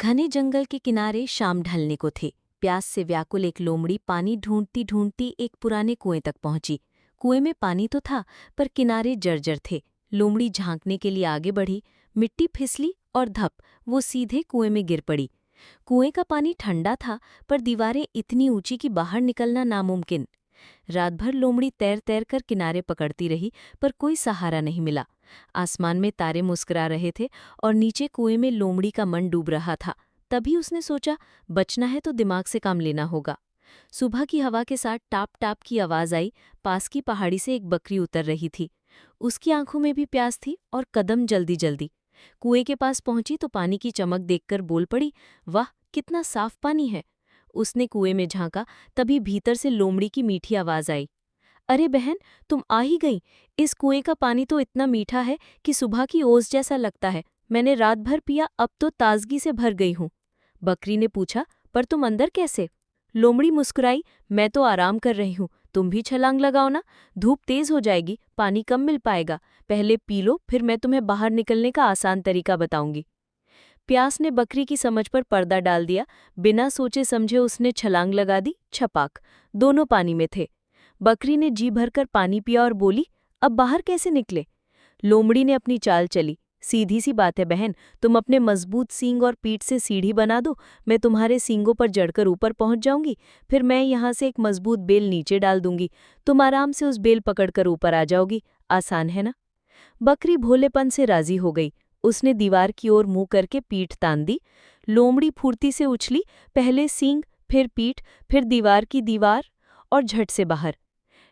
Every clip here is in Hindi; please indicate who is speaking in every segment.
Speaker 1: घने जंगल के किनारे शाम ढलने को थे। प्यास से व्याकुल एक लोमड़ी पानी ढूंढती ढूंढती एक पुराने कुएं तक पहुंची। कुएं में पानी तो था, पर किनारे जर्जर थे। लोमड़ी झांकने के लिए आगे बढ़ी, मिट्टी फिसली और धप वो सीधे कुएं में गिर पड़ी। कुएं का पानी ठंडा था, पर दीवारें इतनी ऊंची कि बाहर निकलना नामुमकिन। रात भर लोमड़ी तैर तैर कर किनारे पकड़ती रही, पर कोई सहारा नहीं मिला। आसमान में तारे मुस्कुरा रहे थे और नीचे कुएं में लोमड़ी का मन डूब रहा था। तभी उसने सोचा, बचना है तो दिमाग से काम लेना होगा। सुबह की हवा के साथ टाप टाप की आवाज आई। पास की पहाड़ी से एक बकरी उतर रही थी। उसकी आंखों में भी प्यास थी और कदम जल्दी जल्दी। कुएं के पास पहुंची तो पानी की चमक देखकर बोल पड़ी, वाह कितना साफ पानी है। उसने कुएं में झांका, तभी भीतर से लोमड़ी की मीठी आवाज आई, अरे बहन, तुम आ ही गई। इस कुएं का पानी तो इतना मीठा है कि सुबह की ओस जैसा लगता है। मैंने रात भर पिया, अब तो ताजगी से भर गई हूँ। बकरी ने पूछा, पर तुम अंदर कैसे? लोमड़ी मुस्कुराई, मैं तो आराम कर रही हूँ, तुम भी छलांग लगाओ ना। धूप तेज हो जाएगी, पानी कम मिल पाएगा। पहले पी लो, फिर मैं तुम्हें बाहर निकलने का आसान तरीका बताऊंगी। प्यास ने बकरी की समझ पर पर्दा डाल दिया। बिना सोचे समझे उसने छलांग लगा दी। छपाक, दोनों पानी में थे। बकरी ने जी भरकर पानी पिया और बोली, अब बाहर कैसे निकले? लोमड़ी ने अपनी चाल चली, सीधी सी बात है बहन, तुम अपने मजबूत सींग और पीठ से सीढ़ी बना दो, मैं तुम्हारे सींगों पर जड़कर ऊपर पहुंच जाऊंगी। फिर मैं यहाँ से एक मजबूत बेल नीचे डाल दूंगी, तुम आराम से उस बेल पकड़कर ऊपर आ जाओगी। आसान है ना? बकरी भोलेपन से राजी हो गई। उसने दीवार की ओर मुंह करके पीठ तान दी। लोमड़ी फुर्ती से उछली, पहले सींग, फिर पीठ, फिर दीवार की दीवार, और झट से बाहर।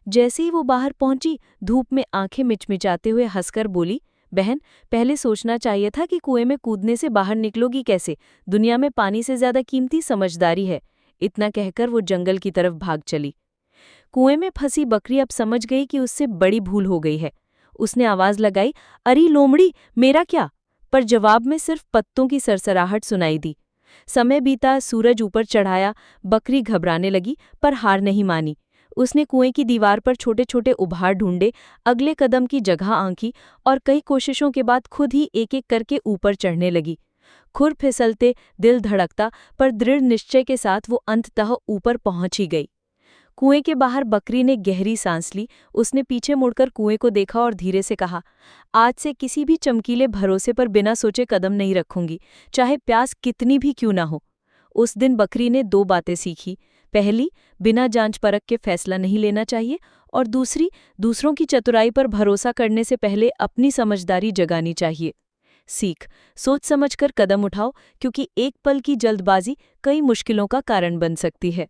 Speaker 1: जैसे ही वो बाहर पहुंची, धूप में आंखें मिचमिचाते हुए हंसकर बोली, बहन, पहले सोचना चाहिए था कि कुएं में कूदने से बाहर निकलोगी कैसे। दुनिया में पानी से ज्यादा कीमती समझदारी है। इतना कहकर वो जंगल की तरफ भाग चली। कुएं में फंसी बकरी अब समझ गई कि उससे बड़ी भूल हो गई है। उसने आवाज लगाई, अरे लोमड़ी, मेरा क्या? पर जवाब में सिर्फ पत्तों की सरसराहट सुनाई दी। समय बीता, सूरज ऊपर चढ़ाया। बकरी घबराने लगी, पर हार नहीं मानी। उसने कुएं की दीवार पर छोटे छोटे उभार ढूंढे, अगले कदम की जगह आंकी, और कई कोशिशों के बाद खुद ही एक एक करके ऊपर चढ़ने लगी। खुर फिसलते, दिल धड़कता, पर दृढ़ निश्चय के साथ वो अंततः ऊपर पहुंच ही गई। कुएं के बाहर बकरी ने गहरी सांस ली। उसने पीछे मुड़कर कुएं को देखा और धीरे से कहा, आज से किसी भी चमकीले भरोसे पर बिना सोचे कदम नहीं रखूंगी, चाहे प्यास कितनी भी क्यों ना हो। उस दिन बकरी ने दो बातें सीखी। पहली, बिना जांच परख के फैसला नहीं लेना चाहिए, और दूसरी, दूसरों की चतुराई पर भरोसा करने से पहले अपनी समझदारी जगानी चाहिए। सीख, सोच समझकर कदम उठाओ, क्योंकि एक पल की जल्दबाजी कई मुश्किलों का कारण बन सकती है।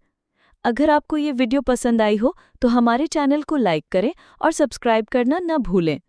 Speaker 1: अगर आपको ये वीडियो पसंद आई हो तो हमारे चैनल को लाइक करें और सब्सक्राइब करना न भूलें।